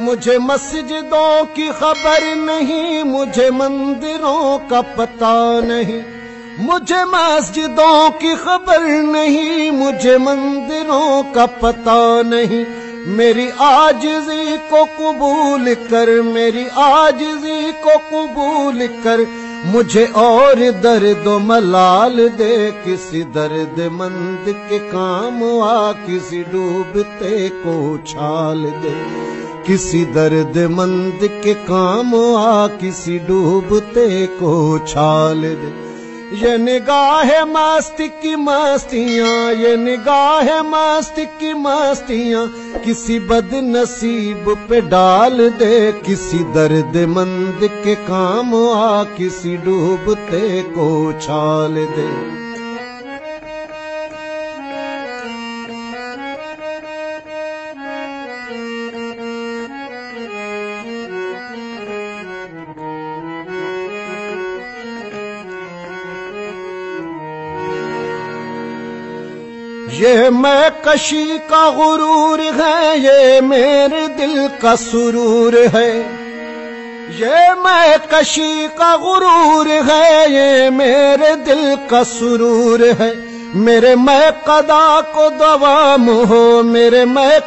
مجھے مسجدوں کی خبر نہیں، مجھے مندروں کا پتہ نہیں، مجھے مسجدوں کی خبر نہیں، مجھے مندروں کا پتہ نہیں۔ میری عاجزی کو قبول کر، میری عاجزی کو قبول کر، مجھے اور درد و ملال دے۔ کسی درد مند کے کام آ، کسی ڈوبتے کو اچھال دے۔ کسی درد مند کے کام آ، کسی ڈوبتے کو اچھال دے۔ یہ نگاہ مست کی مستیاں، یہ نگاہ مست کی مستیاں، کسی بد نصیب پہ ڈال دے۔ کسی درد مند کے کام آ، کسی ڈوبتے کو اچھال دے۔ یہ میں کشی کا غرور ہے، یہ میرے دل کا سرور ہے۔ یہ میں کشی کا غرور ہے، یہ میرے دل کا سرور ہے۔ میرے میں قضا کو دوام ہو، میرے میں